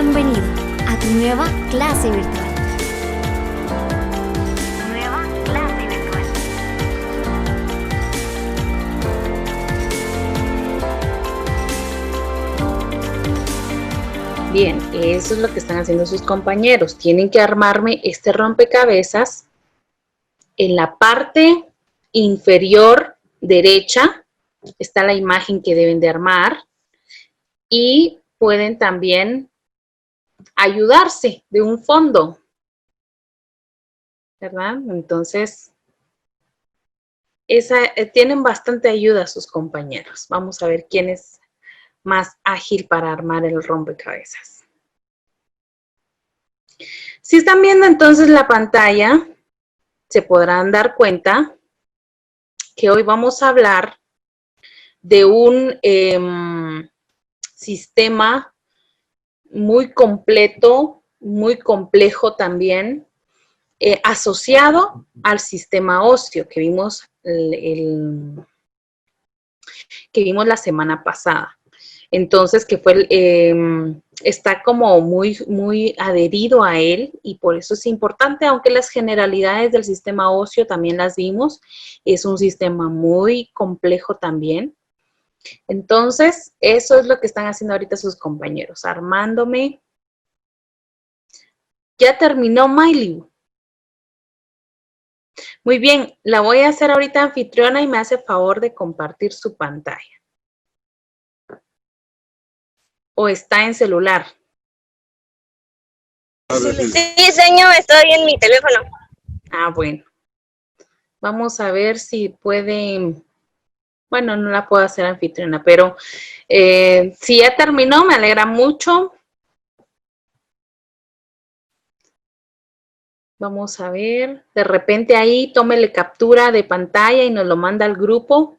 Bienvenido a tu nueva clase virtual. Nueva clase virtual. Bien, eso es lo que están haciendo sus compañeros. Tienen que armarme este rompecabezas en la parte inferior derecha. Está la imagen que deben de armar y pueden también ayudarse de un fondo, ¿verdad? Entonces, tienen bastante ayuda sus compañeros. Vamos a ver quién es más ágil para armar el rompecabezas. Si están viendo entonces la pantalla, se podrán dar cuenta que hoy vamos a hablar de un sistema muy completo, muy complejo también, asociado al sistema óseo que vimos, que vimos la semana pasada. Entonces, que fue está como muy adherido a él y por eso es importante, aunque las generalidades del sistema óseo también las vimos, es un sistema muy complejo también. Entonces, eso es lo que están haciendo ahorita sus compañeros, armándome. Ya terminó Miley. Muy bien, la voy a hacer ahorita anfitriona y me hace favor de compartir su pantalla. ¿O está en celular? Sí, señor, estoy en mi teléfono. Ah, bueno. Vamos a ver si puede. Bueno, no la puedo hacer anfitriona, pero si ya terminó, me alegra mucho. Vamos a ver. De repente ahí, tómele captura de pantalla y nos lo manda al grupo.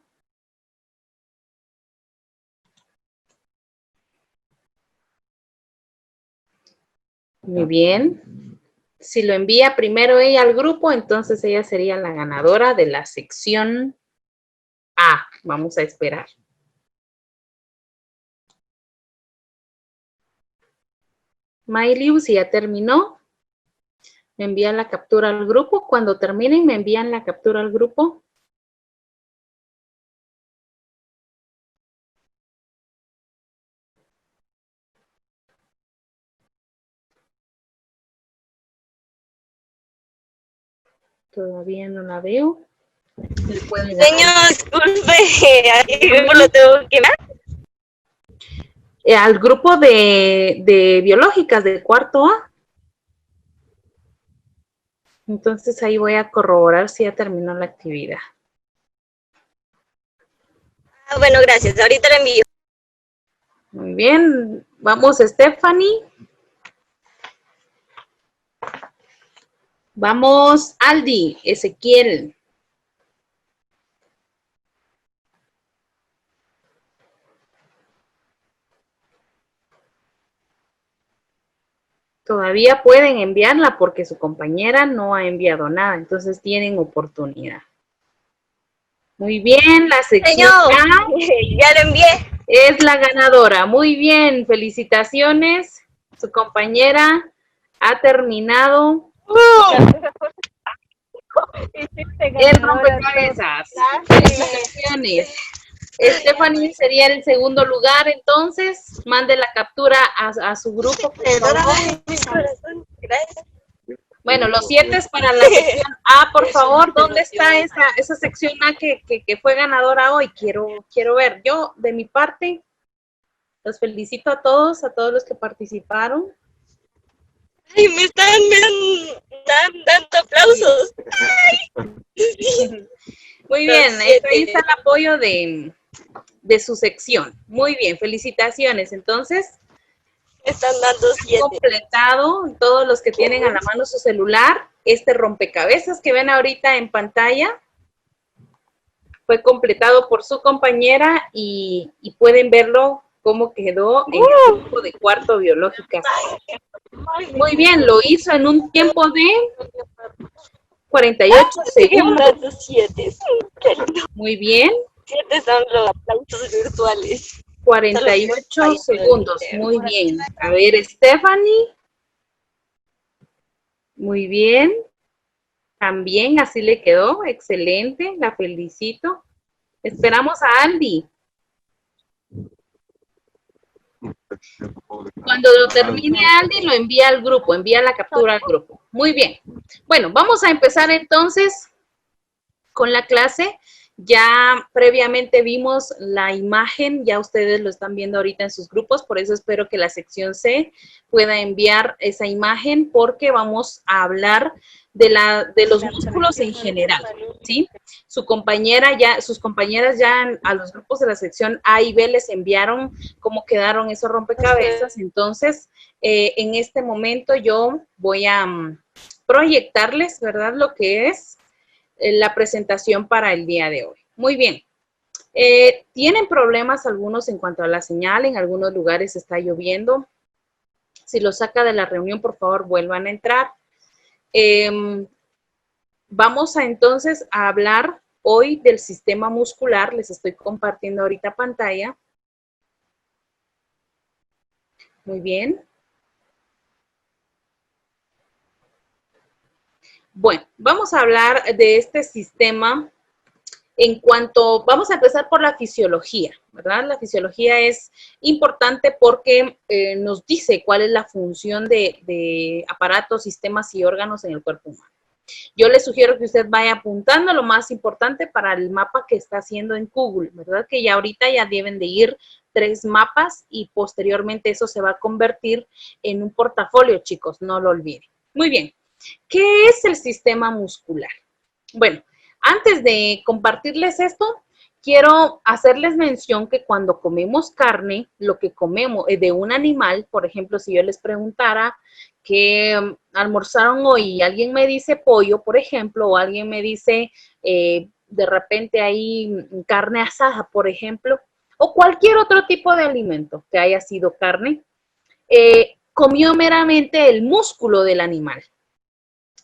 Muy bien. Si lo envía primero ella al grupo, entonces ella sería la ganadora de la sección A. Vamos a esperar. Miley, si ya terminó, me envían la captura al grupo. Cuando terminen, me envían la captura al grupo. Todavía no la veo. Señor, disculpe, ¿cómo lo tengo que dar? Al grupo de biológicas del cuarto A. Entonces ahí voy a corroborar si ya terminó la actividad. Ah, bueno, gracias. Ahorita lo envío. Muy bien. Vamos, Stephanie. Vamos, Aldi, Ezequiel. Todavía pueden enviarla porque su compañera no ha enviado nada, entonces tienen oportunidad. Muy bien, la sección A ya lo envié. es la ganadora. Muy bien, felicitaciones. Su compañera ha terminado el rompecabezas. Felicitaciones. Stephanie sería el segundo lugar, entonces mande la captura a su grupo. Bueno, los 7 es para la sección A, por favor. ¿Dónde está esa sección A que fue ganadora hoy? Quiero ver. Yo, de mi parte, los felicito a todos los que participaron. Ay, me están dando aplausos. Ay. Muy bien, ahí está el apoyo de su sección. Muy bien, felicitaciones. Entonces, están dando 7. Completado, todos los que tienen a la mano su celular, este rompecabezas que ven ahorita en pantalla fue completado por su compañera y pueden verlo cómo quedó en el grupo de cuarto biológicas. Muy bien, lo hizo en un tiempo de 48 segundos. 7. Muy bien. 7 son los aplausos virtuales. 48 segundos. Muy bien. A ver, Stephanie. Muy bien. También así le quedó. Excelente. La felicito. Esperamos a Andy. Cuando lo termine Andy, lo envía al grupo, envía la captura al grupo. Muy bien. Bueno, vamos a empezar entonces con la clase. Ya previamente vimos la imagen, ya ustedes lo están viendo ahorita en sus grupos, por eso espero que la sección C pueda enviar esa imagen porque vamos a hablar de los músculos en general, ¿sí? Sus compañeras ya a los grupos de la sección A y B les enviaron cómo quedaron esos rompecabezas, entonces en este momento yo voy a proyectarles, ¿verdad? Lo que es la presentación para el día de hoy. Muy bien. ¿Tienen problemas algunos en cuanto a la señal? En algunos lugares está lloviendo. Si los saca de la reunión, por favor, vuelvan a entrar. Vamos entonces a hablar hoy del sistema muscular. Les estoy compartiendo ahorita pantalla. Muy bien. Bueno, vamos a hablar de este sistema vamos a empezar por la fisiología, ¿verdad? La fisiología es importante porque nos dice cuál es la función de aparatos, sistemas y órganos en el cuerpo humano. Yo les sugiero que usted vaya apuntando lo más importante para el mapa que está haciendo en Google, ¿verdad? Que ya ahorita ya deben de ir 3 mapas y posteriormente eso se va a convertir en un portafolio, chicos, no lo olviden. Muy bien. ¿Qué es el sistema muscular? Bueno, antes de compartirles esto, quiero hacerles mención que cuando comemos carne, lo que comemos de un animal, por ejemplo, si yo les preguntara qué almorzaron hoy y alguien me dice pollo, por ejemplo, o alguien me dice de repente ahí carne asada, por ejemplo, o cualquier otro tipo de alimento que haya sido carne, comió meramente el músculo del animal.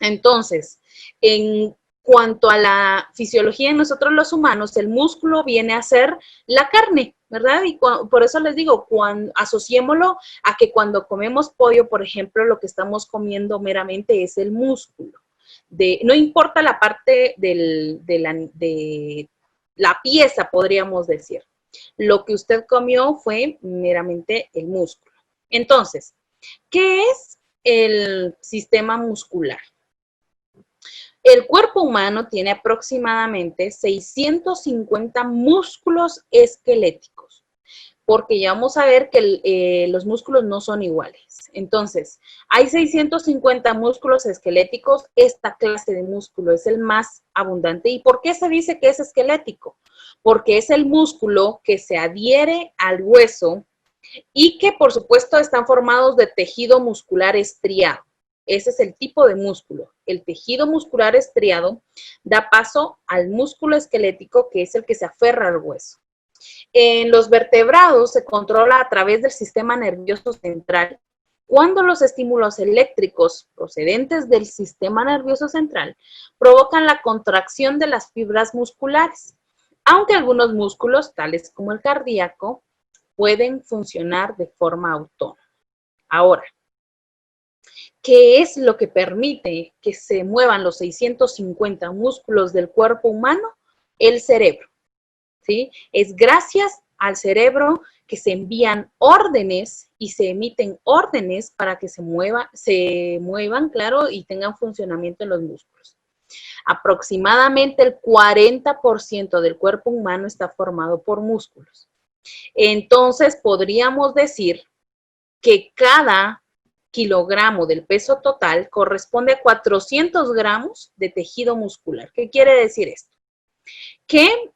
Entonces, en cuanto a la fisiología en nosotros los humanos, el músculo viene a ser la carne, ¿verdad? Y por eso les digo, asociémoslo a que cuando comemos pollo, por ejemplo, lo que estamos comiendo meramente es el músculo. No importa la parte de la pieza, podríamos decir. Lo que usted comió fue meramente el músculo. Entonces, ¿qué es el sistema muscular? El cuerpo humano tiene aproximadamente 650 músculos esqueléticos, porque ya vamos a ver que los músculos no son iguales. Entonces, hay 650 músculos esqueléticos. Esta clase de músculo es el más abundante. ¿Y por qué se dice que es esquelético? Porque es el músculo que se adhiere al hueso y que, por supuesto, están formados de tejido muscular estriado. Ese es el tipo de músculo. El tejido muscular estriado da paso al músculo esquelético, que es el que se aferra al hueso. En los vertebrados se controla a través del sistema nervioso central. Cuando los estímulos eléctricos procedentes del sistema nervioso central provocan la contracción de las fibras musculares, aunque algunos músculos, tales como el cardíaco, pueden funcionar de forma autónoma. Ahora, ¿qué es lo que permite que se muevan los 650 músculos del cuerpo humano? El cerebro, ¿sí? Es gracias al cerebro que se envían órdenes y se emiten órdenes para que se muevan, claro, y tengan funcionamiento en los músculos. Aproximadamente el 40% del cuerpo humano está formado por músculos. Entonces, podríamos decir que cada kilogramo del peso total corresponde a 400 gramos de tejido muscular. ¿Qué quiere decir esto? Que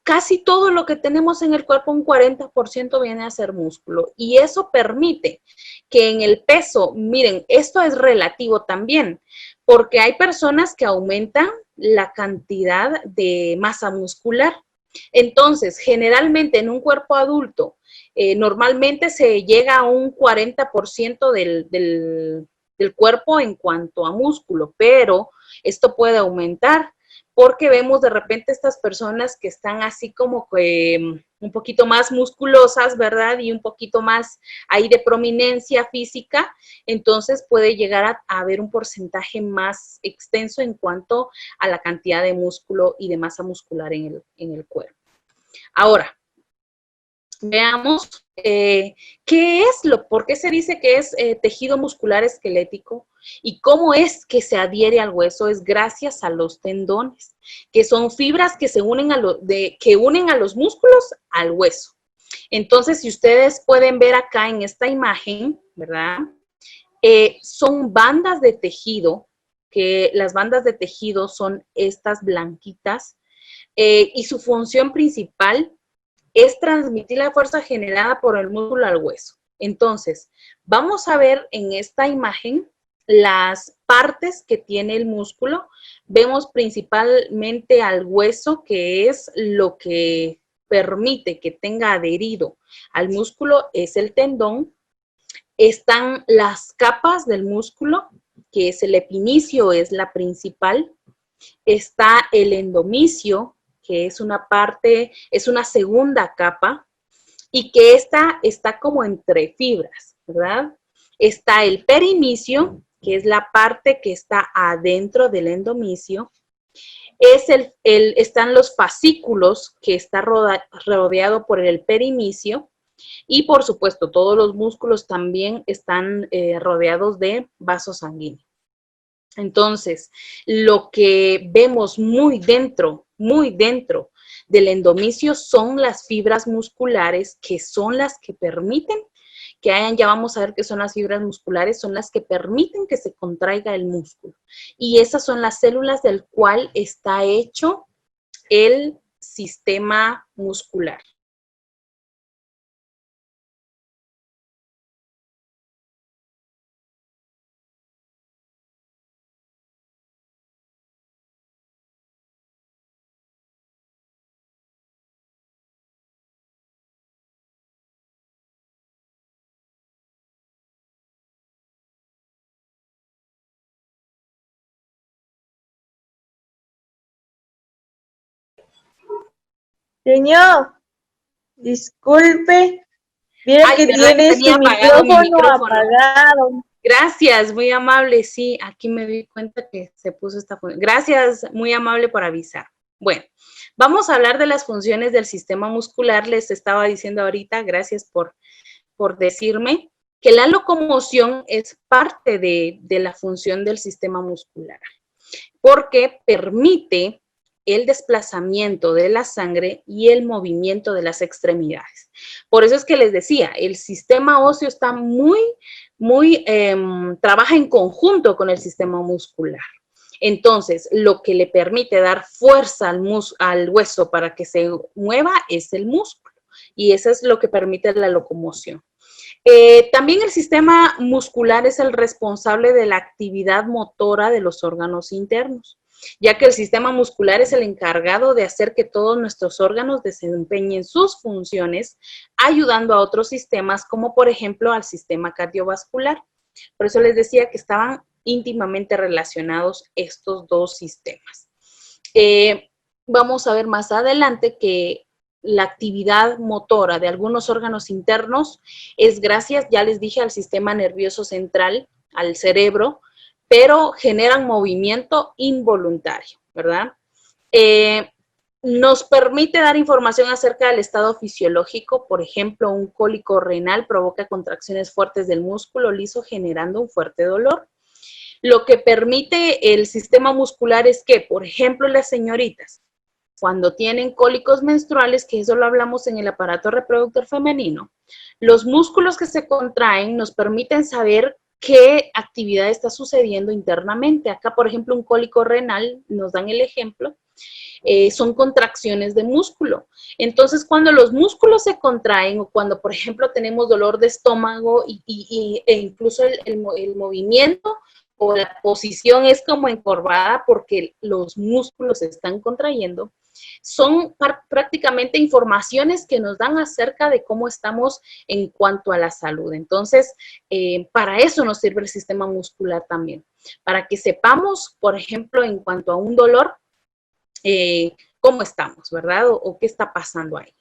casi todo lo que tenemos en el cuerpo, un 40% viene a ser músculo. Y eso permite que en el peso, miren, esto es relativo también, porque hay personas que aumentan la cantidad de masa muscular. Entonces, generalmente en un cuerpo adulto, normalmente se llega a un 40% del cuerpo en cuanto a músculo, pero esto puede aumentar porque vemos de repente estas personas que están así como que un poquito más musculosas, ¿verdad? Y un poquito más ahí de prominencia física, entonces puede llegar a haber un porcentaje más extenso en cuanto a la cantidad de músculo y de masa muscular en el cuerpo. Ahora, veamos por qué se dice que es tejido muscular esquelético y cómo es que se adhiere al hueso. Es gracias a los tendones, que son fibras que se unen que unen a los músculos al hueso. Entonces, si ustedes pueden ver acá en esta imagen, ¿verdad? Son bandas de tejido, que las bandas de tejido son estas blanquitas, y su función principal es transmitir la fuerza generada por el músculo al hueso. Entonces, vamos a ver en esta imagen las partes que tiene el músculo. Vemos principalmente al hueso, que es lo que permite que tenga adherido al músculo, es el tendón. Están las capas del músculo, que es el epimicio, es la principal. Está el endomicio, que es una parte, es una segunda capa, y que esta está como entre fibras, ¿verdad? Está el perimicio, que es la parte que está adentro del endomicio. Están los fascículos, que está rodeado por el perimicio. Y por supuesto, todos los músculos también están rodeados de vasos sanguíneos. Entonces, lo que vemos muy dentro del endomicio son las fibras musculares, que son las que permiten que hayan, ya vamos a ver qué son las fibras musculares, son las que permiten que se contraiga el músculo. Y esas son las células del cual está hecho el sistema muscular. Señor, disculpe, mira Ay, que ¿verdad que tiene tenía su apagado mi micrófono micrófono? apagado. Gracias, muy amable. Sí, aquí me di cuenta que se puso esta función. Gracias, muy amable por avisar. Bueno, vamos a hablar de las funciones del sistema muscular. Les estaba diciendo ahorita, gracias por decirme, que la locomoción es parte de la función del sistema muscular, porque permite el desplazamiento de la sangre y el movimiento de las extremidades. Por eso es que les decía, el sistema óseo está trabaja en conjunto con el sistema muscular. Entonces, lo que le permite dar fuerza al hueso para que se mueva es el músculo, y eso es lo que permite la locomoción. También el sistema muscular es el responsable de la actividad motora de los órganos internos, ya que el sistema muscular es el encargado de hacer que todos nuestros órganos desempeñen sus funciones, ayudando a otros sistemas, como por ejemplo al sistema cardiovascular. Por eso les decía que estaban íntimamente relacionados estos dos sistemas. Vamos a ver más adelante que la actividad motora de algunos órganos internos es gracias, ya les dije, al sistema nervioso central, al cerebro, pero generan movimiento involuntario, ¿verdad? Nos permite dar información acerca del estado fisiológico. Por ejemplo, un cólico renal provoca contracciones fuertes del músculo liso, generando un fuerte dolor. Lo que permite el sistema muscular es que, por ejemplo, las señoritas, cuando tienen cólicos menstruales, que eso lo hablamos en el aparato reproductor femenino, los músculos que se contraen nos permiten saber qué actividad está sucediendo internamente. Acá, por ejemplo, un cólico renal, nos dan el ejemplo, son contracciones de músculo. Entonces, cuando los músculos se contraen o cuando, por ejemplo, tenemos dolor de estómago e incluso el movimiento o la posición es como encorvada porque los músculos se están contrayendo, son prácticamente informaciones que nos dan acerca de cómo estamos en cuanto a la salud. Entonces, para eso nos sirve el sistema muscular también, para que sepamos, por ejemplo, en cuanto a un dolor, cómo estamos, ¿verdad? O qué está pasando ahí.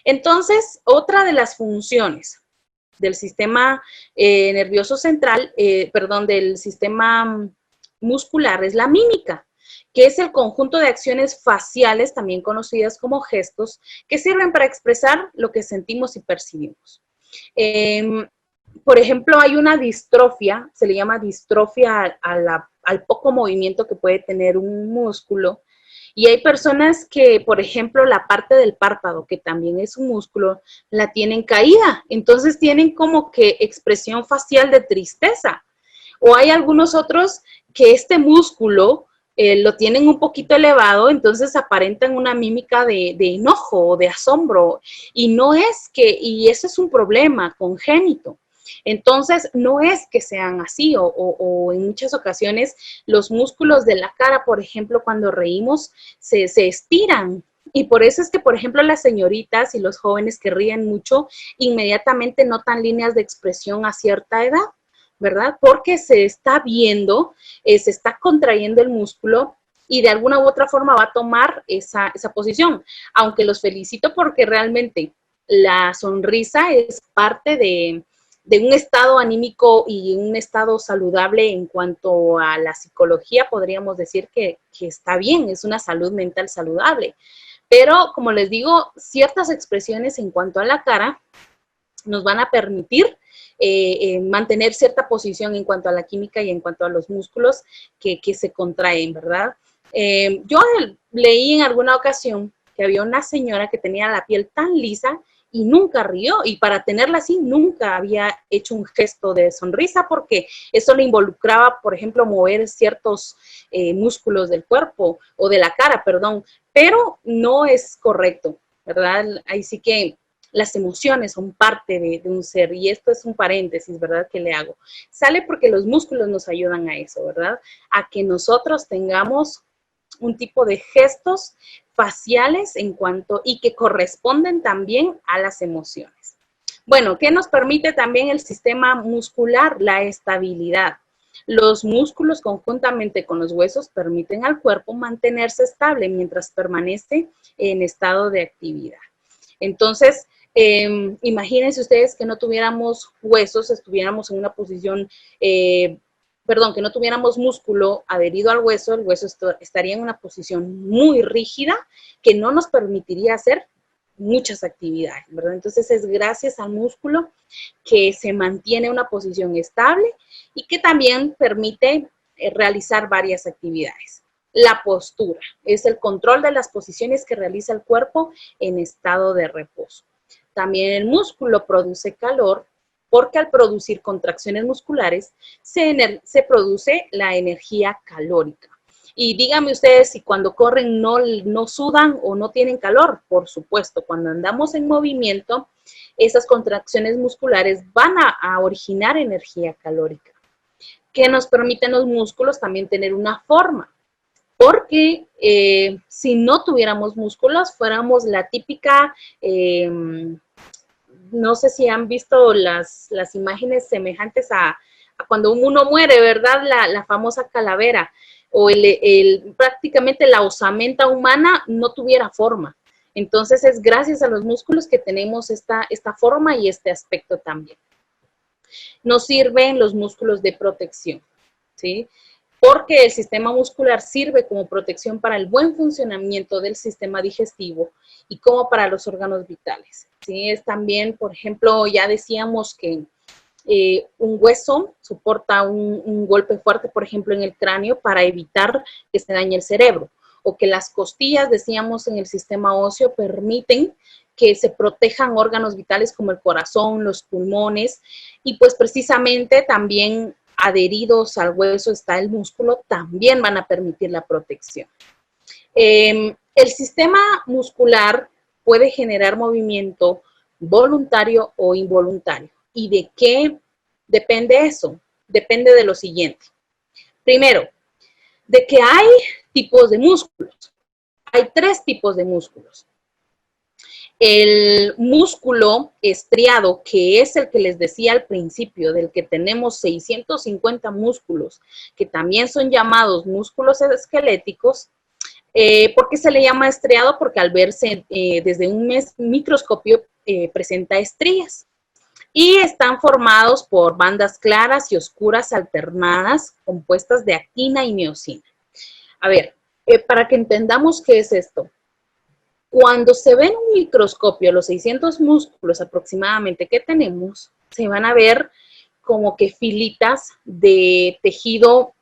Entonces, otra de las funciones del sistema nervioso central, del sistema muscular es la mímica, que es el conjunto de acciones faciales, también conocidas como gestos, que sirven para expresar lo que sentimos y percibimos. Por ejemplo, hay una distrofia, se le llama distrofia al poco movimiento que puede tener un músculo. Y hay personas que, por ejemplo, la parte del párpado, que también es un músculo, la tienen caída. Entonces tienen como que expresión facial de tristeza. O hay algunos otros que este músculo lo tienen un poquito elevado, entonces aparentan una mímica de enojo o de asombro. Y ese es un problema congénito. Entonces, no es que sean así o en muchas ocasiones los músculos de la cara, por ejemplo, cuando reímos, se estiran. Y por eso es que, por ejemplo, las señoritas y los jóvenes que ríen mucho, inmediatamente notan líneas de expresión a cierta edad, ¿verdad? Porque se está viendo, se está contrayendo el músculo y de alguna u otra forma va a tomar esa posición. Aunque los felicito porque realmente la sonrisa es parte de un estado anímico y un estado saludable en cuanto a la psicología, podríamos decir que está bien, es una salud mental saludable. Pero, como les digo, ciertas expresiones en cuanto a la cara nos van a permitir mantener cierta posición en cuanto a la química y en cuanto a los músculos que se contraen, ¿verdad? Yo leí en alguna ocasión que había una señora que tenía la piel tan lisa y nunca rió, y para tenerla así nunca había hecho un gesto de sonrisa porque eso le involucraba, por ejemplo, mover ciertos músculos del cuerpo o de la cara, perdón, pero no es correcto, ¿verdad? Ahí sí que las emociones son parte de un ser, y esto es un paréntesis, ¿verdad?, que le hago. Sale porque los músculos nos ayudan a eso, ¿verdad? A que nosotros tengamos un tipo de gestos faciales y que corresponden también a las emociones. Bueno, ¿qué nos permite también el sistema muscular? La estabilidad. Los músculos conjuntamente con los huesos permiten al cuerpo mantenerse estable mientras permanece en estado de actividad. Entonces, imagínense ustedes que no tuviéramos huesos, estuviéramos en una posición que no tuviéramos músculo adherido al hueso, el hueso estaría en una posición muy rígida que no nos permitiría hacer muchas actividades, ¿verdad? Entonces es gracias al músculo que se mantiene una posición estable y que también permite realizar varias actividades. La postura es el control de las posiciones que realiza el cuerpo en estado de reposo. También el músculo produce calor, porque al producir contracciones musculares se produce la energía calórica. Y díganme ustedes si cuando corren no sudan o no tienen calor. Por supuesto, cuando andamos en movimiento, esas contracciones musculares van a originar energía calórica, que nos permiten los músculos también tener una forma. Porque si no tuviéramos músculos, fuéramos la típica... no sé si han visto las imágenes semejantes a cuando uno muere, ¿verdad? La famosa calavera o prácticamente la osamenta humana no tuviera forma. Entonces es gracias a los músculos que tenemos esta forma y este aspecto también. Nos sirven los músculos de protección, ¿sí? Porque el sistema muscular sirve como protección para el buen funcionamiento del sistema digestivo y como para los órganos vitales. ¿Sí? Es también, por ejemplo, ya decíamos que un hueso soporta un golpe fuerte, por ejemplo, en el cráneo para evitar que se dañe el cerebro, o que las costillas, decíamos, en el sistema óseo permiten que se protejan órganos vitales como el corazón, los pulmones, y pues precisamente también adheridos al hueso está el músculo, también van a permitir la protección. El sistema muscular puede generar movimiento voluntario o involuntario. ¿Y de qué depende eso? Depende de lo siguiente. Primero, de que hay tipos de músculos. Hay 3 tipos de músculos. El músculo estriado, que es el que les decía al principio, del que tenemos 650 músculos, que también son llamados músculos esqueléticos, ¿Por qué se le llama estriado? Porque al verse desde un microscopio presenta estrías. Y están formados por bandas claras y oscuras alternadas, compuestas de actina y miosina. A ver, para que entendamos qué es esto. Cuando se ve en un microscopio los 600 músculos aproximadamente que tenemos, se van a ver como que filitas de tejido,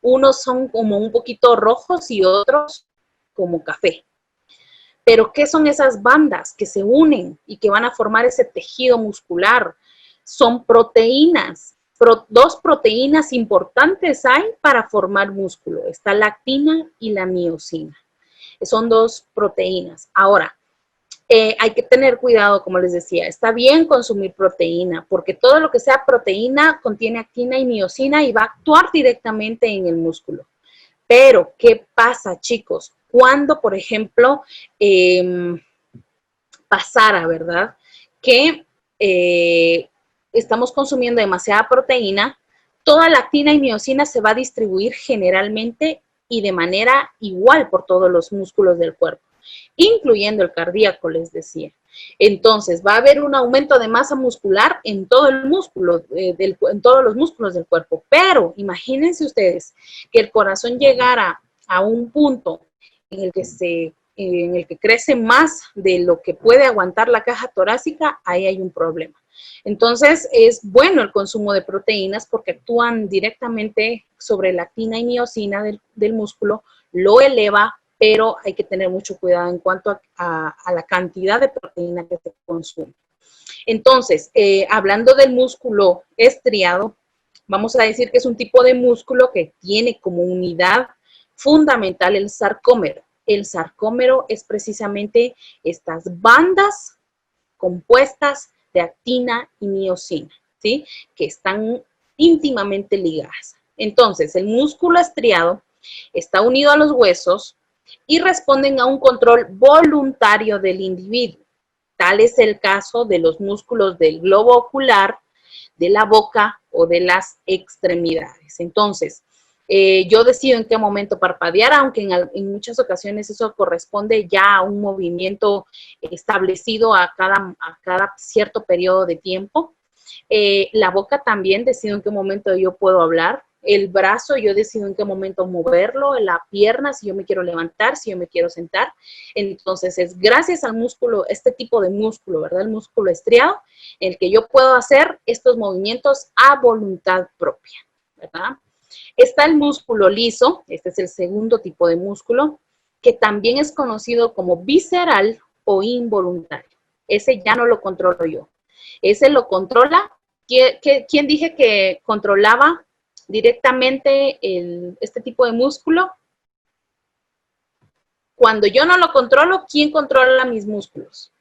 unos son como un poquito rojos y otros como café. Pero ¿qué son esas bandas que se unen y que van a formar ese tejido muscular? Son proteínas. Dos proteínas importantes hay para formar músculo. Está la actina y la miosina. Son dos proteínas. Ahora, hay que tener cuidado, como les decía, está bien consumir proteína, porque todo lo que sea proteína contiene actina y miosina y va a actuar directamente en el músculo. Pero, ¿qué pasa, chicos? Cuando, por ejemplo, pasara, ¿verdad? Que estamos consumiendo demasiada proteína, toda la actina y miosina se va a distribuir generalmente y de manera igual por todos los músculos del cuerpo, incluyendo el cardíaco, les decía. Entonces, va a haber un aumento de masa muscular en todo el músculo, en todos los músculos del cuerpo. Pero imagínense ustedes que el corazón llegara a un punto en el que crece más de lo que puede aguantar la caja torácica, ahí hay un problema. Entonces, es bueno el consumo de proteínas porque actúan directamente sobre la actina y miosina del músculo, lo eleva, pero hay que tener mucho cuidado en cuanto a la cantidad de proteína que se consume. Entonces, hablando del músculo estriado, vamos a decir que es un tipo de músculo que tiene como unidad fundamental el sarcómero. El sarcómero es precisamente estas bandas compuestas de actina y miosina, ¿sí? Que están íntimamente ligadas. Entonces, el músculo estriado está unido a los huesos y responden a un control voluntario del individuo. Tal es el caso de los músculos del globo ocular, de la boca o de las extremidades. Entonces, yo decido en qué momento parpadear, aunque en muchas ocasiones eso corresponde ya a un movimiento establecido a cada cierto periodo de tiempo. La boca también decido en qué momento yo puedo hablar. El brazo, yo decido en qué momento moverlo, la pierna, si yo me quiero levantar, si yo me quiero sentar. Entonces, es gracias al músculo, este tipo de músculo, ¿verdad? El músculo estriado, el que yo puedo hacer estos movimientos a voluntad propia, ¿verdad? Está el músculo liso, este es el segundo tipo de músculo, que también es conocido como visceral o involuntario. Ese ya no lo controlo yo. Ese lo controla. ¿Quién dije que controlaba directamente este tipo de músculo? Cuando yo no lo controlo, ¿quién controla mis músculos?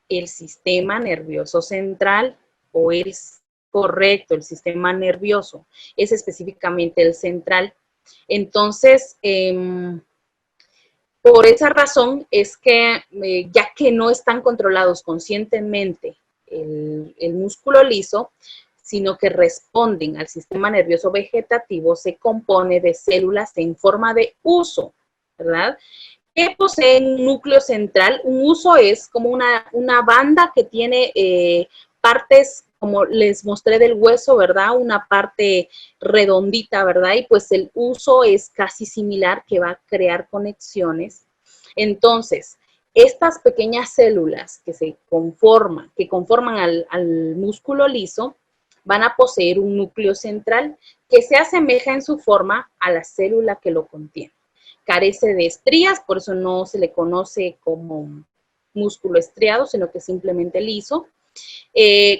El sistema nervioso central, o es correcto, el sistema nervioso, es específicamente el central. Entonces, por esa razón es que, ya que no están controlados conscientemente el músculo liso, sino que responden al sistema nervioso vegetativo, se compone de células en forma de huso, ¿verdad? Que poseen un núcleo central. Un huso es como una banda que tiene partes, como les mostré del hueso, ¿verdad? Una parte redondita, ¿verdad? Y pues el huso es casi similar, que va a crear conexiones. Entonces, estas pequeñas células que conforman al músculo liso, van a poseer un núcleo central que se asemeja en su forma a la célula que lo contiene. Carece de estrías, por eso no se le conoce como músculo estriado, sino que simplemente liso.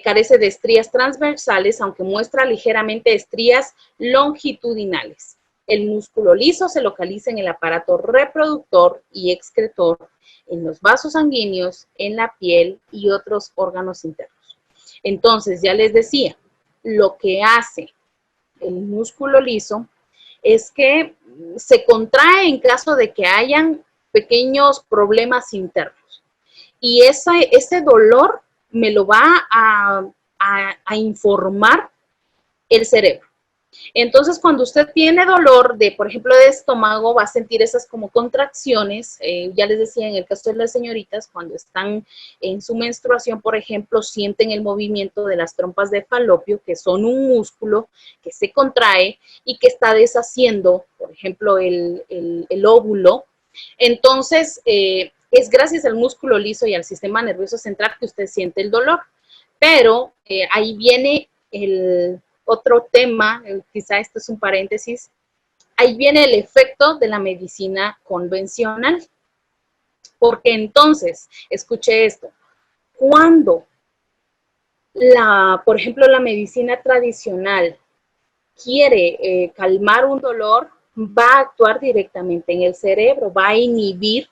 Carece de estrías transversales, aunque muestra ligeramente estrías longitudinales. El músculo liso se localiza en el aparato reproductor y excretor, en los vasos sanguíneos, en la piel y otros órganos internos. Entonces, ya les decía, lo que hace el músculo liso es que se contrae en caso de que hayan pequeños problemas internos. Y ese dolor me lo va a informar el cerebro. Entonces, cuando usted tiene dolor de, por ejemplo, de estómago, va a sentir esas como contracciones. Ya les decía, en el caso de las señoritas, cuando están en su menstruación, por ejemplo, sienten el movimiento de las trompas de falopio, que son un músculo que se contrae y que está deshaciendo, por ejemplo, el óvulo. Entonces, es gracias al músculo liso y al sistema nervioso central que usted siente el dolor. Pero ahí viene el otro tema, quizá esto es un paréntesis, ahí viene el efecto de la medicina convencional. Porque entonces, escuche esto, cuando por ejemplo, la medicina tradicional quiere calmar un dolor, va a actuar directamente en el cerebro, va a inhibir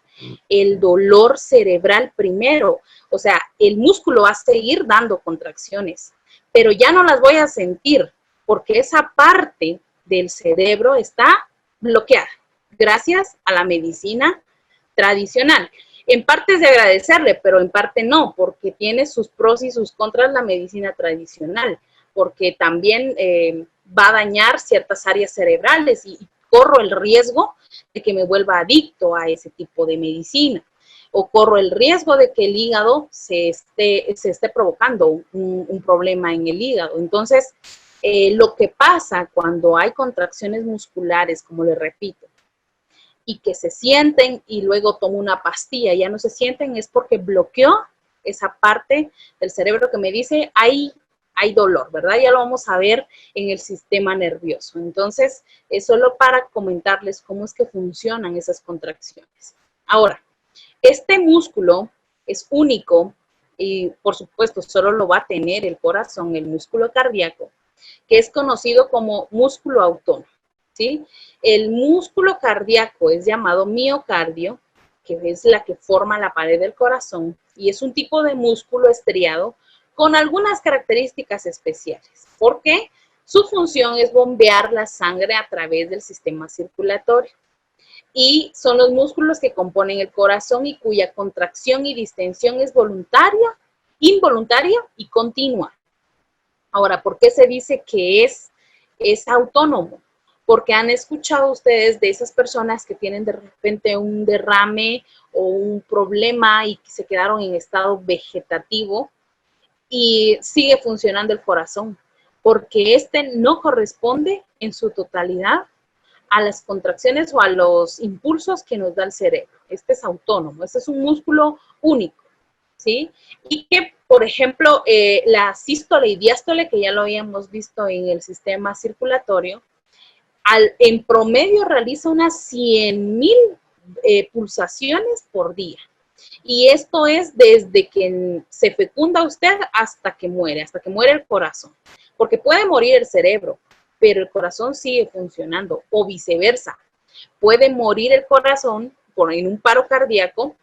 el dolor cerebral primero. O sea, el músculo va a seguir dando contracciones, pero ya no las voy a sentir porque esa parte del cerebro está bloqueada gracias a la medicina tradicional. En parte es de agradecerle, pero en parte no, porque tiene sus pros y sus contras la medicina tradicional, porque también va a dañar ciertas áreas cerebrales y corro el riesgo de que me vuelva adicto a ese tipo de medicina, o corro el riesgo de que el hígado se esté provocando un problema en el hígado. Entonces, lo que pasa cuando hay contracciones musculares, como le repito, y que se sienten y luego tomo una pastilla, ya no se sienten, es porque bloqueó esa parte del cerebro que me dice, hay dolor, ¿verdad? Ya lo vamos a ver en el sistema nervioso. Entonces, es solo para comentarles cómo es que funcionan esas contracciones. Ahora, este músculo es único y, por supuesto, solo lo va a tener el corazón, el músculo cardíaco, que es conocido como músculo autónomo, ¿sí? El músculo cardíaco es llamado miocardio, que es la que forma la pared del corazón, y es un tipo de músculo estriado con algunas características especiales, porque su función es bombear la sangre a través del sistema circulatorio. Y son los músculos que componen el corazón y cuya contracción y distensión es voluntaria, involuntaria y continua. Ahora, ¿por qué se dice que es autónomo? Porque han escuchado ustedes de esas personas que tienen de repente un derrame o un problema y que se quedaron en estado vegetativo y sigue funcionando el corazón, porque este no corresponde en su totalidad a las contracciones o a los impulsos que nos da el cerebro. Este es autónomo, este es un músculo único, ¿sí? Y que, por ejemplo, la sístole y diástole, que ya lo habíamos visto en el sistema circulatorio, en promedio realiza unas 100,000 pulsaciones por día. Y esto es desde que se fecunda usted hasta que muere el corazón. Porque puede morir el cerebro, pero el corazón sigue funcionando, o viceversa. Puede morir el corazón en un paro cardíaco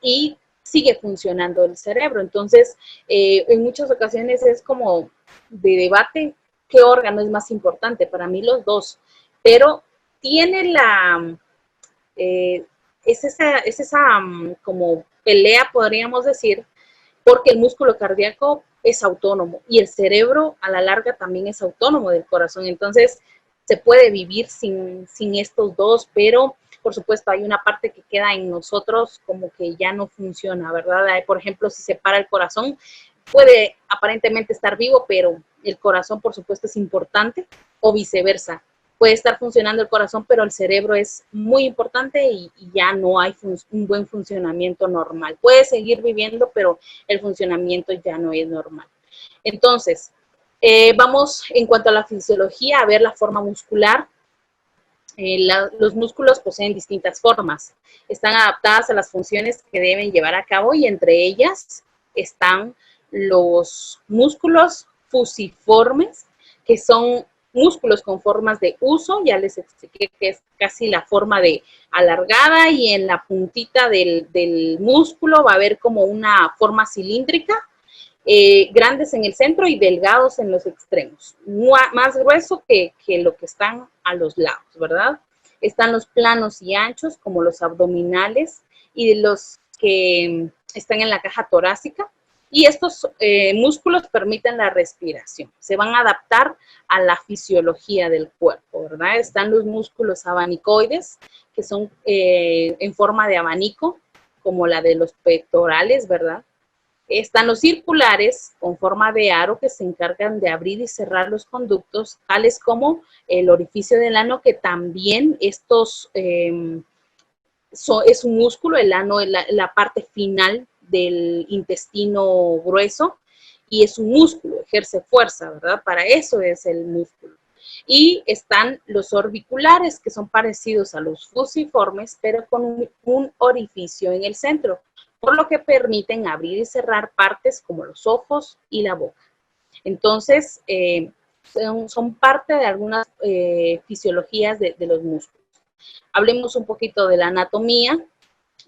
y sigue funcionando el cerebro. Entonces, en muchas ocasiones es como de debate qué órgano es más importante. Para mí los dos, pero tiene es esa como pelea, podríamos decir, porque el músculo cardíaco es autónomo y el cerebro a la larga también es autónomo del corazón. Entonces, se puede vivir sin estos dos, pero por supuesto hay una parte que queda en nosotros como que ya no funciona, ¿verdad? Por ejemplo, si se para el corazón, puede aparentemente estar vivo, pero el corazón, por supuesto, es importante, o viceversa. Puede estar funcionando el corazón, pero el cerebro es muy importante y ya no hay un buen funcionamiento normal. Puede seguir viviendo, pero el funcionamiento ya no es normal. Entonces, vamos en cuanto a la fisiología a ver la forma muscular. Los músculos poseen distintas formas. Están adaptadas a las funciones que deben llevar a cabo y entre ellas están los músculos fusiformes, que son músculos con formas de huso, ya les expliqué que es casi la forma de alargada y en la puntita del músculo va a haber como una forma cilíndrica, grandes en el centro y delgados en los extremos, más grueso que lo que están a los lados, ¿verdad? Están los planos y anchos como los abdominales y los que están en la caja torácica, Y estos músculos permiten la respiración, se van a adaptar a la fisiología del cuerpo, ¿verdad? Están los músculos abanicoides, que son en forma de abanico, como la de los pectorales, ¿verdad? Están los circulares con forma de aro que se encargan de abrir y cerrar los conductos, tales como el orificio del ano, que también estos es un músculo, el ano es la parte final del intestino grueso y es un músculo, ejerce fuerza, ¿verdad? Para eso es el músculo. Y están los orbiculares, que son parecidos a los fusiformes, pero con un orificio en el centro, por lo que permiten abrir y cerrar partes como los ojos y la boca. Entonces, son parte de algunas fisiologías de los músculos. Hablemos un poquito de la anatomía.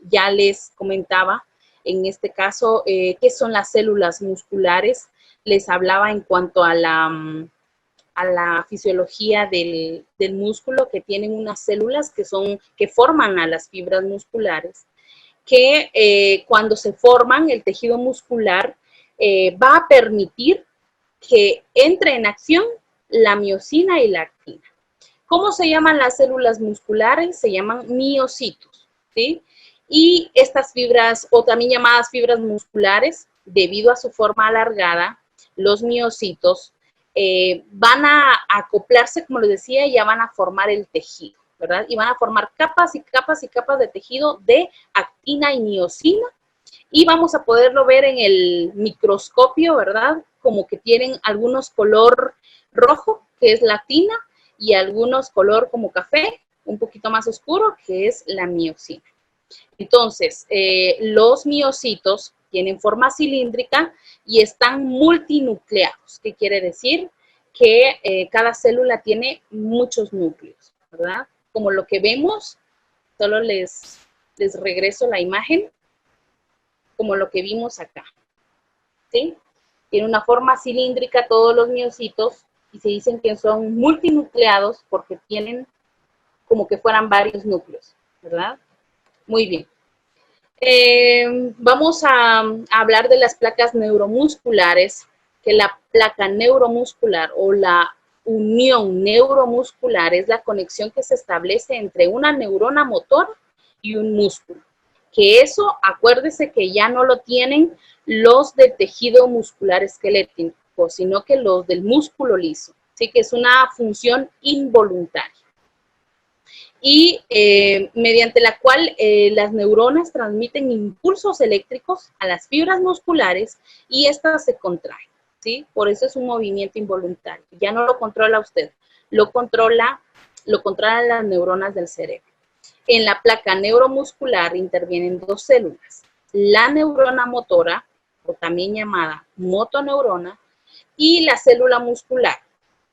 Ya les comentaba, en este caso, qué son las células musculares. Les hablaba en cuanto a la fisiología del músculo, que tienen unas células que forman a las fibras musculares, que cuando se forman, el tejido muscular va a permitir que entre en acción la miosina y la actina. ¿Cómo se llaman las células musculares? Se llaman miocitos, ¿sí? Y estas fibras, o también llamadas fibras musculares, debido a su forma alargada, los miocitos van a acoplarse, como les decía, y ya van a formar el tejido, ¿verdad? Y van a formar capas y capas y capas de tejido de actina y miosina, y vamos a poderlo ver en el microscopio, ¿verdad? Como que tienen algunos color rojo, que es la actina, y algunos color como café, un poquito más oscuro, que es la miosina. Entonces, los miocitos tienen forma cilíndrica y están multinucleados. ¿Qué quiere decir? Que cada célula tiene muchos núcleos, ¿verdad? Como lo que vemos, solo les regreso la imagen, como lo que vimos acá, ¿sí? Tiene una forma cilíndrica todos los miocitos y se dicen que son multinucleados porque tienen como que fueran varios núcleos, ¿verdad? Muy bien. Vamos a hablar de las placas neuromusculares, que la placa neuromuscular o la unión neuromuscular es la conexión que se establece entre una neurona motora y un músculo. Que eso, acuérdese que ya no lo tienen los de tejido muscular esquelético, sino que los del músculo liso. Así que es una función involuntaria. Y mediante la cual las neuronas transmiten impulsos eléctricos a las fibras musculares y éstas se contraen, ¿sí? Por eso es un movimiento involuntario. Ya no lo controla usted, lo controlan las neuronas del cerebro. En la placa neuromuscular intervienen dos células, la neurona motora, o también llamada motoneurona, y la célula muscular,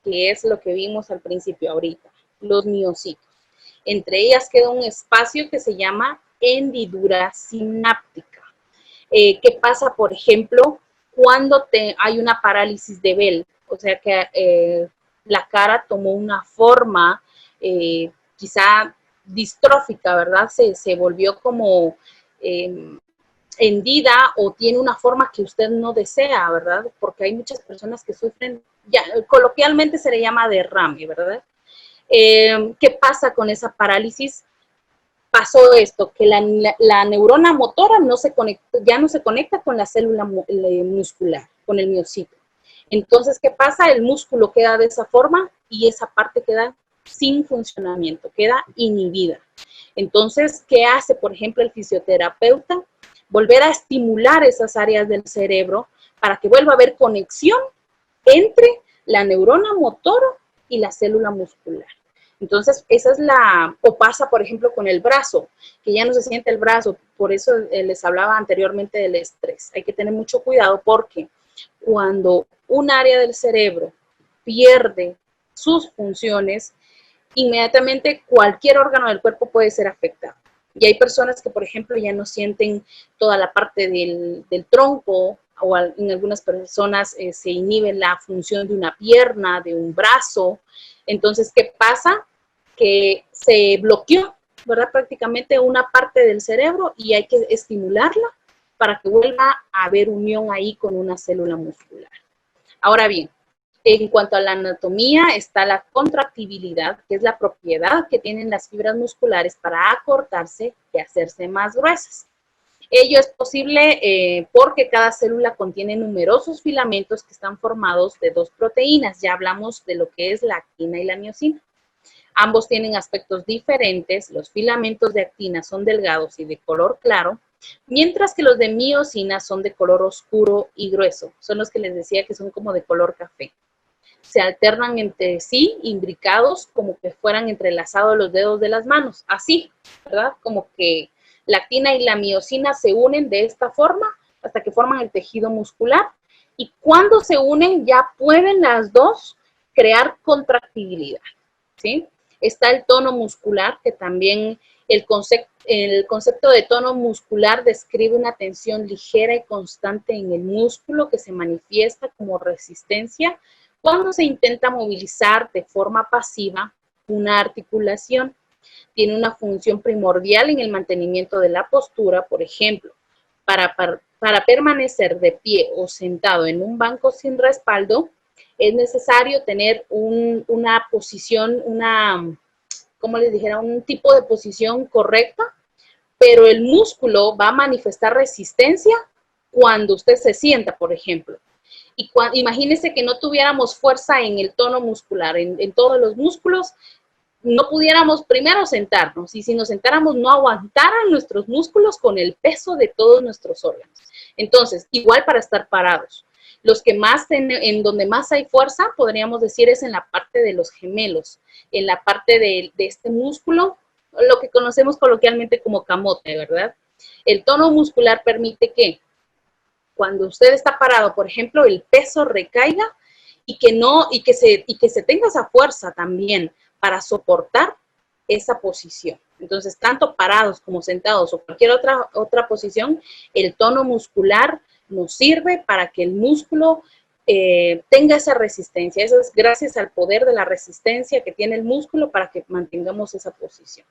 que es lo que vimos al principio ahorita, los miocitos. Entre ellas queda un espacio que se llama hendidura sináptica. ¿Qué pasa, por ejemplo, cuando hay una parálisis de Bell? O sea que la cara tomó una forma quizá distrófica, ¿verdad? Se volvió como hendida o tiene una forma que usted no desea, ¿verdad? Porque hay muchas personas que sufren, ya coloquialmente se le llama derrame, ¿verdad? ¿Qué pasa con esa parálisis? Pasó esto, que la neurona motora ya no se conecta con la célula muscular, con el miocito. Entonces, ¿qué pasa? El músculo queda de esa forma y esa parte queda sin funcionamiento, queda inhibida. Entonces, ¿qué hace, por ejemplo, el fisioterapeuta? Volver a estimular esas áreas del cerebro para que vuelva a haber conexión entre la neurona motora y la célula muscular. Entonces, esa es o pasa, por ejemplo, con el brazo, que ya no se siente el brazo, por eso les hablaba anteriormente del estrés. Hay que tener mucho cuidado porque cuando un área del cerebro pierde sus funciones, inmediatamente cualquier órgano del cuerpo puede ser afectado. Y hay personas que, por ejemplo, ya no sienten toda la parte del tronco, o en algunas personas se inhibe la función de una pierna, de un brazo. Entonces, ¿qué pasa? Que se bloqueó, ¿verdad? Prácticamente una parte del cerebro y hay que estimularla para que vuelva a haber unión ahí con una célula muscular. Ahora bien, en cuanto a la anatomía, está la contractibilidad, que es la propiedad que tienen las fibras musculares para acortarse y hacerse más gruesas. Ello es posible porque cada célula contiene numerosos filamentos que están formados de dos proteínas. Ya hablamos de lo que es la actina y la miosina. Ambos tienen aspectos diferentes. Los filamentos de actina son delgados y de color claro, mientras que los de miosina son de color oscuro y grueso. Son los que les decía que son como de color café. Se alternan entre sí, imbricados, como que fueran entrelazados los dedos de las manos. Así, ¿verdad? Como que la actina y la miosina se unen de esta forma hasta que forman el tejido muscular. Y cuando se unen ya pueden las dos crear contractibilidad, ¿sí? Está el tono muscular, que también el concepto de tono muscular describe una tensión ligera y constante en el músculo que se manifiesta como resistencia cuando se intenta movilizar de forma pasiva una articulación. Tiene una función primordial en el mantenimiento de la postura, por ejemplo, para permanecer de pie o sentado en un banco sin respaldo, es necesario tener una posición, como les dijera, un tipo de posición correcta, pero el músculo va a manifestar resistencia cuando usted se sienta, por ejemplo. Y imagínense que no tuviéramos fuerza en el tono muscular, en todos los músculos, no pudiéramos primero sentarnos, y si nos sentáramos no aguantaran nuestros músculos con el peso de todos nuestros órganos. Entonces, igual para estar parados. Los que más, en donde más hay fuerza, podríamos decir, es en la parte de los gemelos, en la parte de este músculo, lo que conocemos coloquialmente como camote, ¿verdad? El tono muscular permite que cuando usted está parado, por ejemplo, el peso recaiga y que se tenga esa fuerza también para soportar esa posición. Entonces, tanto parados como sentados o cualquier otra posición, el tono muscular nos sirve para que el músculo tenga esa resistencia. Eso es gracias al poder de la resistencia que tiene el músculo para que mantengamos esa posición.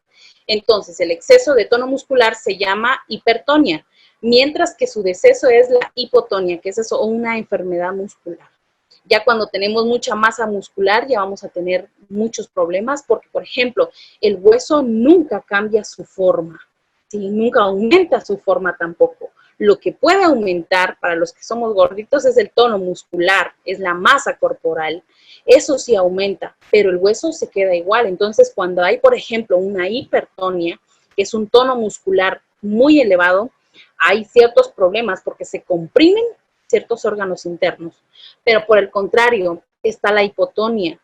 Entonces, el exceso de tono muscular se llama hipertonia, mientras que su deceso es la hipotonia, que es eso, una enfermedad muscular. Ya cuando tenemos mucha masa muscular ya vamos a tener muchos problemas porque, por ejemplo, el hueso nunca cambia su forma, ¿sí? Nunca aumenta su forma tampoco. Lo que puede aumentar para los que somos gorditos es el tono muscular, es la masa corporal. Eso sí aumenta, pero el hueso se queda igual. Entonces, cuando hay, por ejemplo, una hipertonia, que es un tono muscular muy elevado, hay ciertos problemas porque se comprimen ciertos órganos internos. Pero por el contrario, está la hipotonia,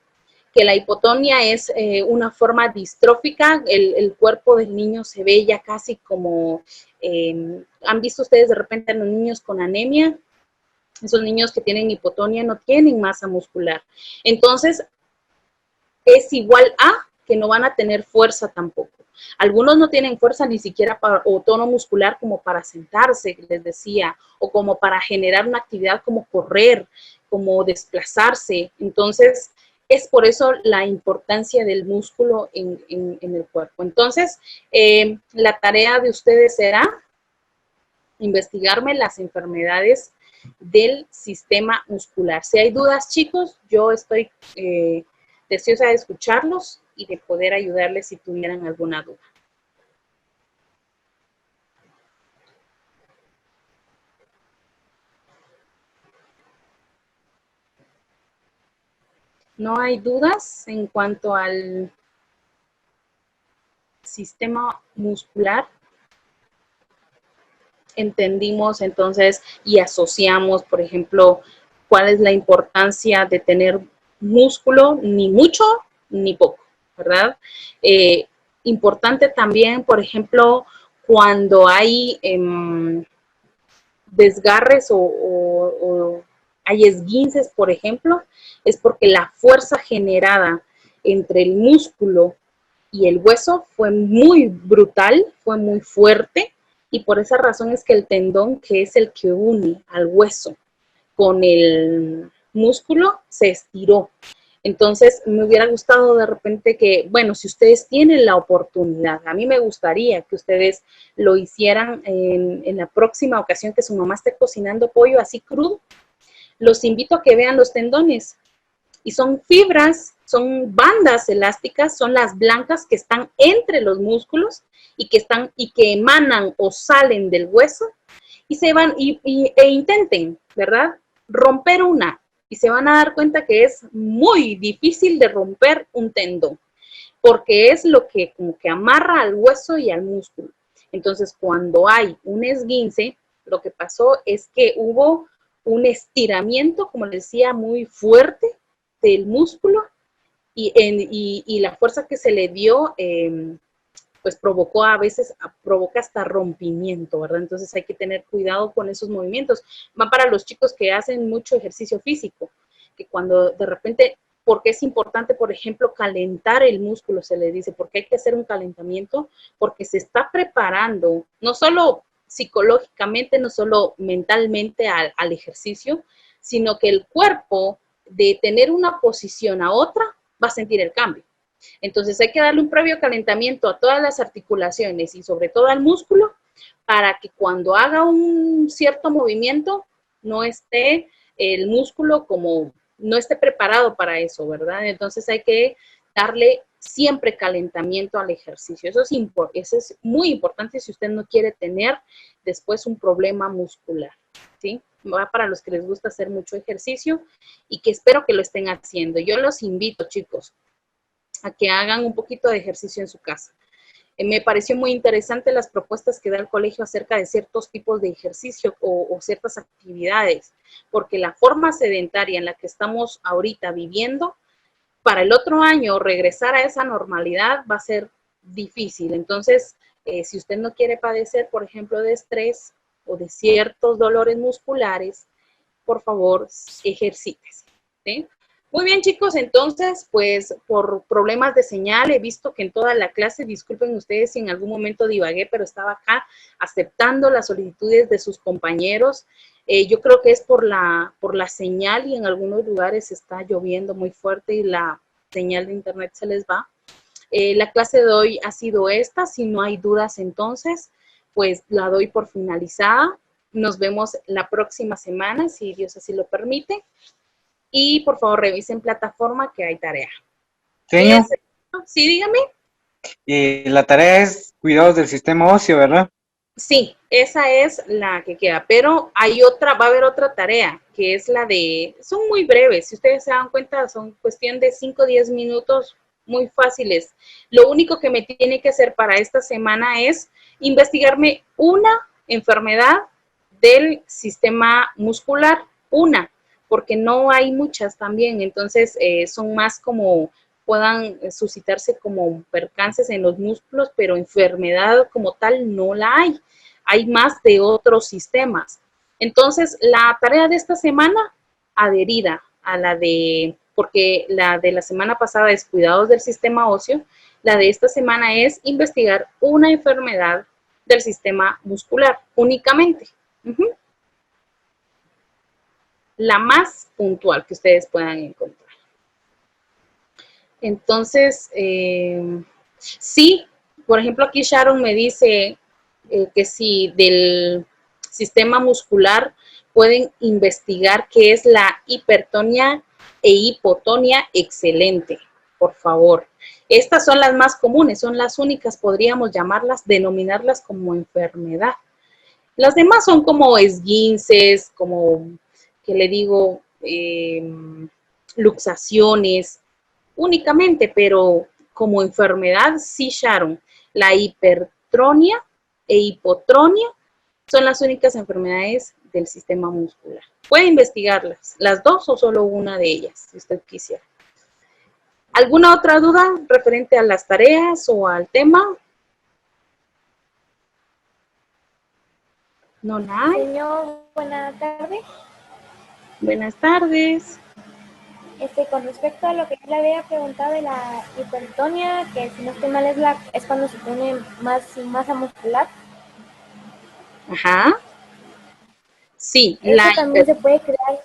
que la hipotonia es una forma distrófica. El cuerpo del niño se ve ya casi como, ¿han visto ustedes de repente a los niños con anemia? Esos niños que tienen hipotonia no tienen masa muscular. Entonces, es igual a que no van a tener fuerza tampoco. Algunos no tienen fuerza ni siquiera o tono muscular como para sentarse, les decía, o como para generar una actividad como correr, como desplazarse. Entonces, es por eso la importancia del músculo en el cuerpo. Entonces, la tarea de ustedes será investigarme las enfermedades del sistema muscular. Si hay dudas, chicos, yo estoy deseosa de escucharlos y de poder ayudarles si tuvieran alguna duda. No hay dudas en cuanto al sistema muscular. Entendimos entonces y asociamos, por ejemplo, cuál es la importancia de tener músculo, ni mucho ni poco, ¿verdad? Importante también, por ejemplo, cuando hay desgarres o hay esguinces, por ejemplo, es porque la fuerza generada entre el músculo y el hueso fue muy brutal, fue muy fuerte, y por esa razón es que el tendón, que es el que une al hueso con el músculo, se estiró. Entonces, me hubiera gustado de repente que, bueno, si ustedes tienen la oportunidad, a mí me gustaría que ustedes lo hicieran en la próxima ocasión que su mamá esté cocinando pollo así crudo. Los invito a que vean los tendones. Y son fibras, son bandas elásticas, son las blancas que están entre los músculos y que emanan o salen del hueso y se van e intenten, ¿verdad? Romper una y se van a dar cuenta que es muy difícil de romper un tendón porque es lo que como que amarra al hueso y al músculo. Entonces, cuando hay un esguince, lo que pasó es que hubo un estiramiento, como les decía, muy fuerte del músculo y la fuerza que se le dio, pues provocó a veces, provoca hasta rompimiento, ¿verdad? Entonces hay que tener cuidado con esos movimientos. Va para los chicos que hacen mucho ejercicio físico, que cuando de repente, porque es importante, por ejemplo, calentar el músculo, se le dice, porque hay que hacer un calentamiento, porque se está preparando, no solo psicológicamente, no solo mentalmente al ejercicio, sino que el cuerpo de tener una posición a otra va a sentir el cambio. Entonces hay que darle un previo calentamiento a todas las articulaciones y sobre todo al músculo para que cuando haga un cierto movimiento no esté el músculo como, no esté preparado para eso, ¿verdad? Entonces hay que darle siempre calentamiento al ejercicio. Eso es muy importante si usted no quiere tener después un problema muscular, ¿sí? Va para los que les gusta hacer mucho ejercicio y que espero que lo estén haciendo. Yo los invito, chicos, a que hagan un poquito de ejercicio en su casa. Me pareció muy interesante las propuestas que da el colegio acerca de ciertos tipos de ejercicio o ciertas actividades, porque la forma sedentaria en la que estamos ahorita viviendo, para el otro año regresar a esa normalidad va a ser difícil. Entonces, si usted no quiere padecer, por ejemplo, de estrés o de ciertos dolores musculares, por favor, ejercítese, ¿sí? Muy bien, chicos, entonces, pues por problemas de señal he visto que en toda la clase, disculpen ustedes si en algún momento divagué, pero estaba acá aceptando las solicitudes de sus compañeros. Yo creo que es por la señal y en algunos lugares está lloviendo muy fuerte y la señal de internet se les va. La clase de hoy ha sido esta. Si no hay dudas entonces, pues la doy por finalizada. Nos vemos la próxima semana, si Dios así lo permite. Y por favor revisen plataforma que hay tarea. Señor, Sí, dígame. la tarea es cuidados del sistema óseo, ¿verdad? Sí, esa es la que queda, pero hay otra, va a haber otra tarea, que es la de, son muy breves, si ustedes se dan cuenta, son cuestión de 5 o 10 minutos, muy fáciles. Lo único que me tiene que hacer para esta semana es investigarme una enfermedad del sistema muscular, una, porque no hay muchas también, entonces son más como puedan suscitarse como percances en los músculos, pero enfermedad como tal no la hay. Hay más de otros sistemas. Entonces, la tarea de esta semana, adherida a la de, porque la de la semana pasada es cuidados del sistema óseo, la de esta semana es investigar una enfermedad del sistema muscular únicamente. La más puntual que ustedes puedan encontrar. Entonces, sí, por ejemplo, aquí Sharon me dice que si del sistema muscular pueden investigar qué es la hipertonia e hipotonia excelente, por favor. Estas son las más comunes, son las únicas, podríamos llamarlas, denominarlas como enfermedad. Las demás son como esguinces, como, ¿qué le digo? Luxaciones, únicamente, pero como enfermedad, sí, Sharon, la hipertronia e hipotronia son las únicas enfermedades del sistema muscular. Puede investigarlas, las dos o solo una de ellas, si usted quisiera. ¿Alguna otra duda referente a las tareas o al tema? No la hay. Señor, buenas tardes. Buenas tardes. Con respecto a lo que yo le había preguntado de la hipertonia, que si no estoy mal es cuando se tiene más masa muscular. Ajá. Sí, Eso también se puede crear.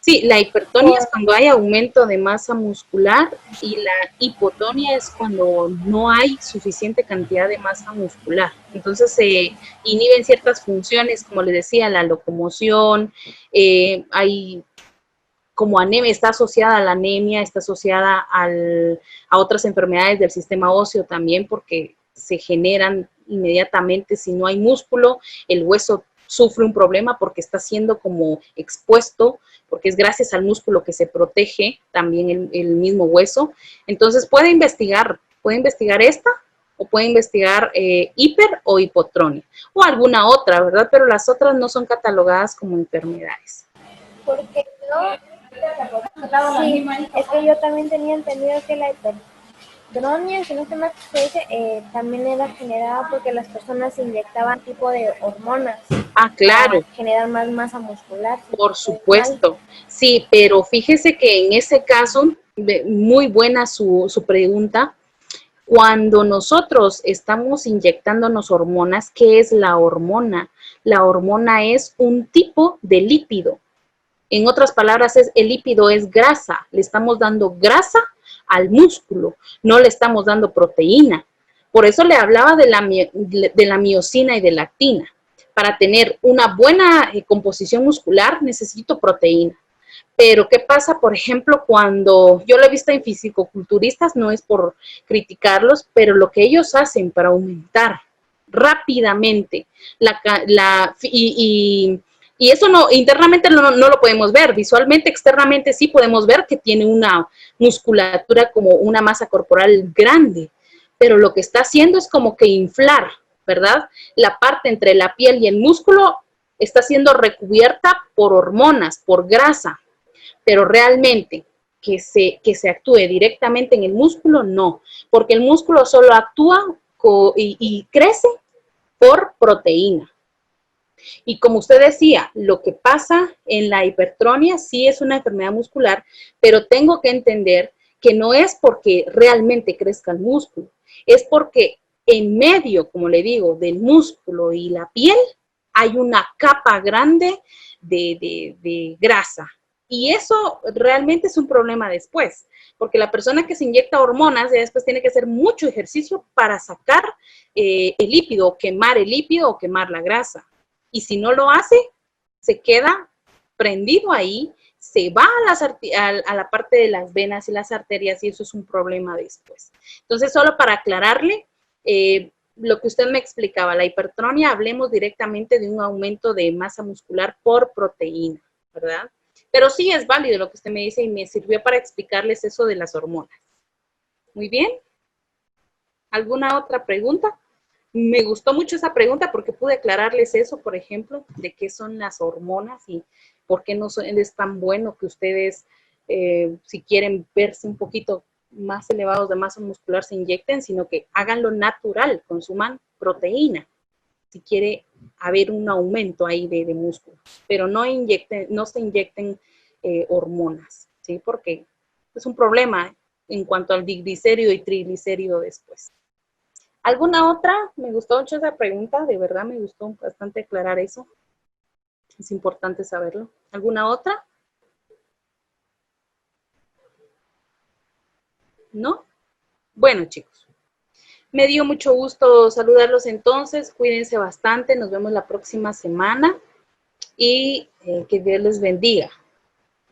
Sí, la hipertonia es cuando hay aumento de masa muscular y la hipotonia es cuando no hay suficiente cantidad de masa muscular. Entonces se inhiben ciertas funciones, como les decía, la locomoción, hay como anemia, está asociada a la anemia, está asociada a otras enfermedades del sistema óseo también, porque se generan inmediatamente si no hay músculo, el hueso sufre un problema porque está siendo como expuesto, porque es gracias al músculo que se protege también el mismo hueso. Entonces puede investigar esta o puede investigar hiper o hipotronia o alguna otra, ¿verdad? Pero las otras no son catalogadas como enfermedades. Porque sí, es que yo también tenía entendido que la hipertronia, si no se me dice, también era generada porque las personas se inyectaban tipo de hormonas. Ah, claro. Para generar más masa muscular. Por supuesto, sí, pero fíjese que en ese caso, muy buena su pregunta. Cuando nosotros estamos inyectándonos hormonas, ¿qué es la hormona? La hormona es un tipo de lípido. En otras palabras, el lípido es grasa. Le estamos dando grasa al músculo, no le estamos dando proteína. Por eso le hablaba de la miosina y de la actina. Para tener una buena composición muscular necesito proteína. Pero ¿qué pasa, por ejemplo, cuando yo lo he visto en fisicoculturistas? No es por criticarlos, pero lo que ellos hacen para aumentar rápidamente y eso no, internamente no lo podemos ver, visualmente, externamente sí podemos ver que tiene una musculatura como una masa corporal grande, pero lo que está haciendo es como que inflar, ¿verdad? La parte entre la piel y el músculo está siendo recubierta por hormonas, por grasa, pero realmente que se actúe directamente en el músculo, no, porque el músculo solo actúa y crece por proteína. Y como usted decía, lo que pasa en la hipertronia sí es una enfermedad muscular, pero tengo que entender que no es porque realmente crezca el músculo, es porque en medio, como le digo, del músculo y la piel hay una capa grande de grasa. Y eso realmente es un problema después, porque la persona que se inyecta hormonas ya después tiene que hacer mucho ejercicio para sacar el lípido, o quemar el lípido o quemar la grasa. Y si no lo hace, se queda prendido ahí, se va a la parte de las venas y las arterias y eso es un problema después. Entonces, solo para aclararle, lo que usted me explicaba, la hipertronia, hablemos directamente de un aumento de masa muscular por proteína, ¿verdad? Pero sí es válido lo que usted me dice y me sirvió para explicarles eso de las hormonas. Muy bien. ¿Alguna otra pregunta? Me gustó mucho esa pregunta porque pude aclararles eso, por ejemplo, de qué son las hormonas y por qué no es tan bueno que ustedes, si quieren verse un poquito más elevados de masa muscular, se inyecten, sino que háganlo natural, consuman proteína, si quiere haber un aumento ahí de músculo, pero no se inyecten hormonas, ¿sí? Porque es un problema en cuanto al diglicérido y triglicérido después. ¿Alguna otra? Me gustó mucho esa pregunta, de verdad me gustó bastante aclarar eso. Es importante saberlo. ¿Alguna otra? ¿No? Bueno, chicos, me dio mucho gusto saludarlos entonces. Cuídense bastante, nos vemos la próxima semana y que Dios les bendiga.